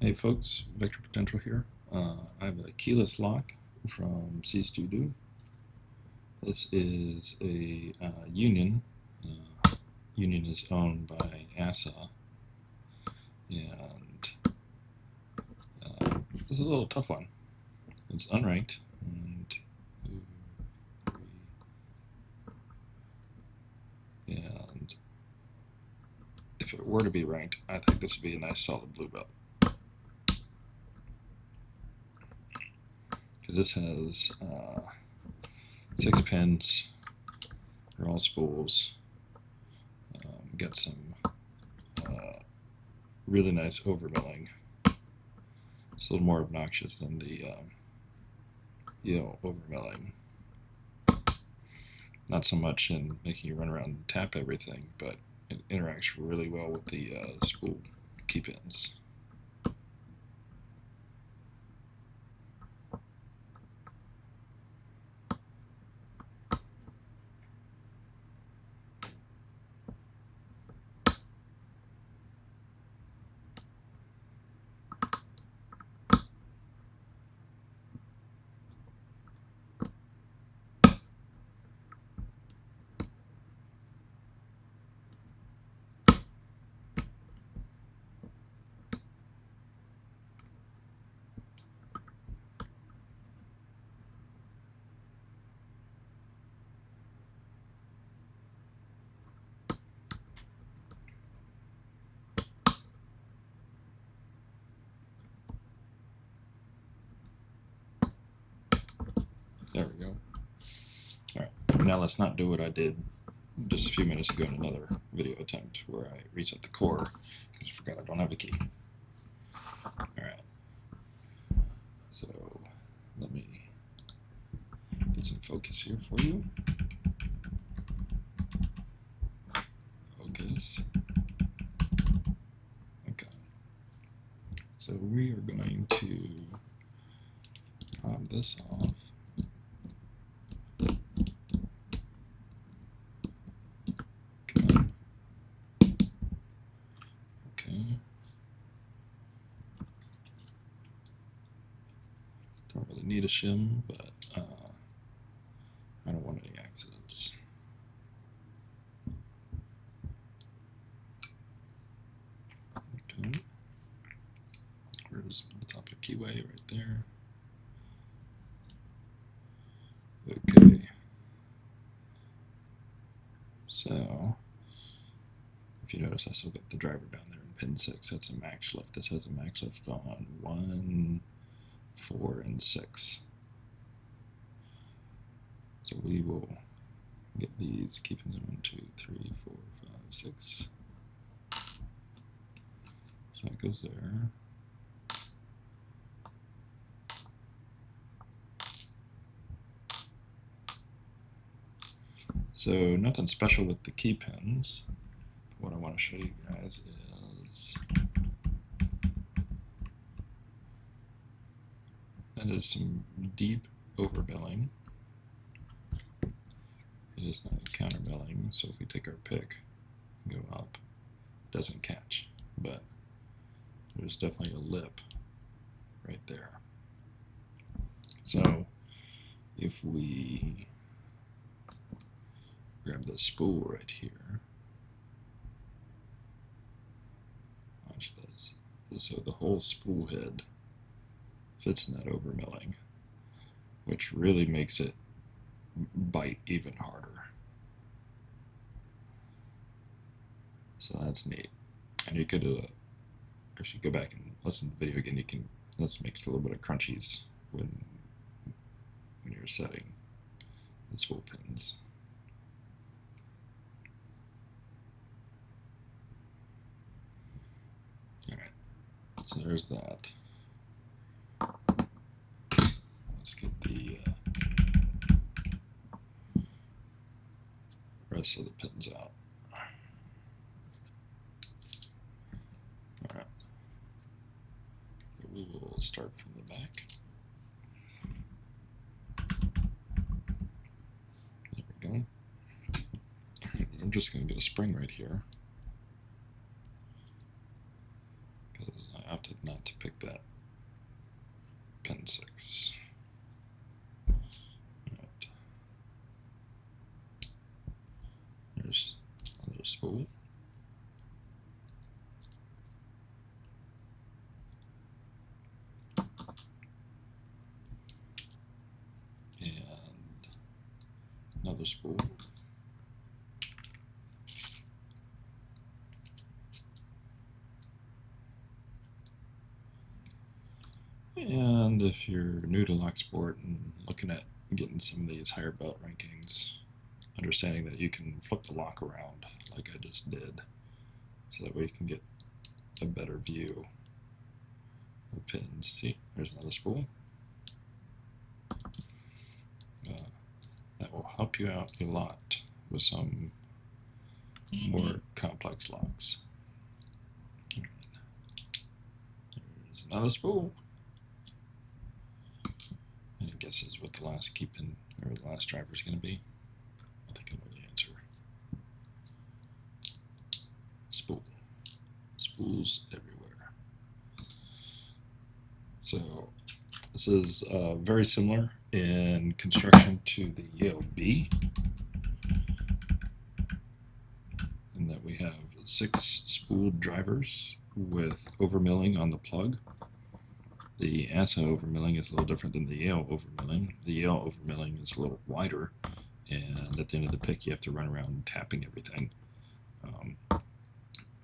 Hey folks, Vector Potential here. I have a keyless lock from C-Studio. This is a Union. Union is owned by Assa, and it's a little tough one. It's unranked, and if it were to be ranked, I think this would be a nice solid blue belt. Because this has 6 pins, they're all spools, got some really nice overmilling. It's a little more obnoxious than the Yale overmilling. Not so much in making you run around and tap everything, but it interacts really well with the spool key pins. There we go. Alright, now let's not do what I did just a few minutes ago in another video attempt where I reset the core because I forgot I don't have a key. Alright, so let me get some focus here for you. Focus. Okay. So we are going to pop this off. Don't really need a shim, but I don't want any accidents. Okay. Where's the top of the keyway? Right there. Okay. So, if you notice, I still got the driver down there in pin 6. That's a max lift. This has a max lift on 1, 4, and 6. So we will get these, keeping them 1, 2, 3, 4, 5, 6. So that goes there. So nothing special with the key pins. What I want to show you guys is that is some deep overmilling. It is not countermilling, so if we take our pick and go up, it doesn't catch, but there's definitely a lip right there. So if we grab the spool right here, watch this. So the whole spool head fits in that overmilling, which really makes it bite even harder. So that's neat. And you could, if you go back and listen to the video again, you can, this makes a little bit of crunchies when you're setting the spool pins. Alright, so there's that. Let's get the rest of the pins out. Alright, we will start from the back. There we go. I'm just going to get a spring right here, because I have Tempted not to pick that pin 6. Right. There's another spool. And another spool. And if you're new to lock sport and looking at getting some of these higher belt rankings, understanding that you can flip the lock around like I just did, so that way you can get a better view of pins. See, there's another spool. That will help you out a lot with some more complex locks. There's another spool. Any guesses what the last key pin or the last driver is going to be? I think I know the answer. Spool. Spools everywhere. So this is very similar in construction to the Yale B, in that we have 6 spooled drivers with overmilling on the plug. The Assa overmilling is a little different than the Yale overmilling. The Yale overmilling is a little wider, and at the end of the pick you have to run around tapping everything.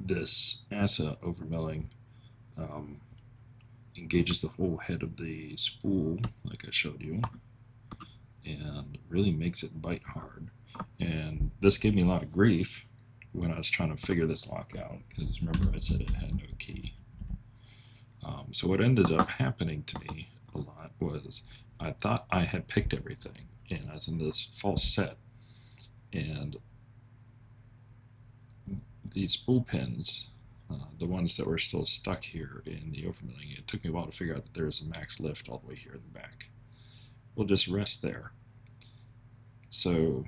This Assa overmilling engages the whole head of the spool, like I showed you, and really makes it bite hard. And this gave me a lot of grief when I was trying to figure this lock out, because remember I said it had no key. So what ended up happening to me a lot was I thought I had picked everything, and I was in this false set, and these spool pins, the ones that were still stuck here in the overmilling, it took me a while to figure out that there was a max lift all the way here in the back. We'll just rest there. So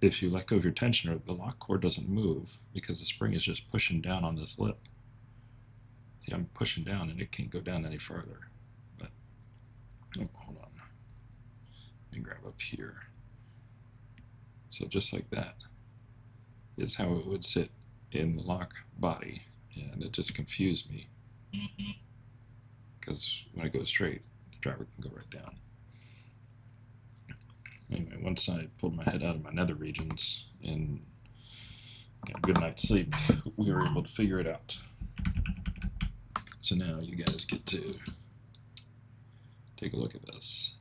if you let go of your tensioner, the lock core doesn't move because the spring is just pushing down on this lip. See, I'm pushing down and it can't go down any further. But oh, hold on. Let me grab up here. So just like that is how it would sit in the lock body, and it just confused me because when I go straight, the driver can go right down. Anyway, once I pulled my head out of my nether regions and got a good night's sleep, we were able to figure it out. So now you guys get to take a look at this.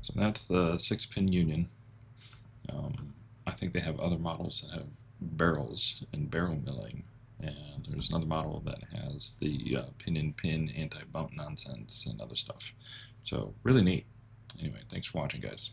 So that's the 6-pin union. I think they have other models that have barrels and barrel milling, and there's another model that has the pin-in-pin anti-bump nonsense and other stuff. So really neat. Anyway, thanks for watching, guys.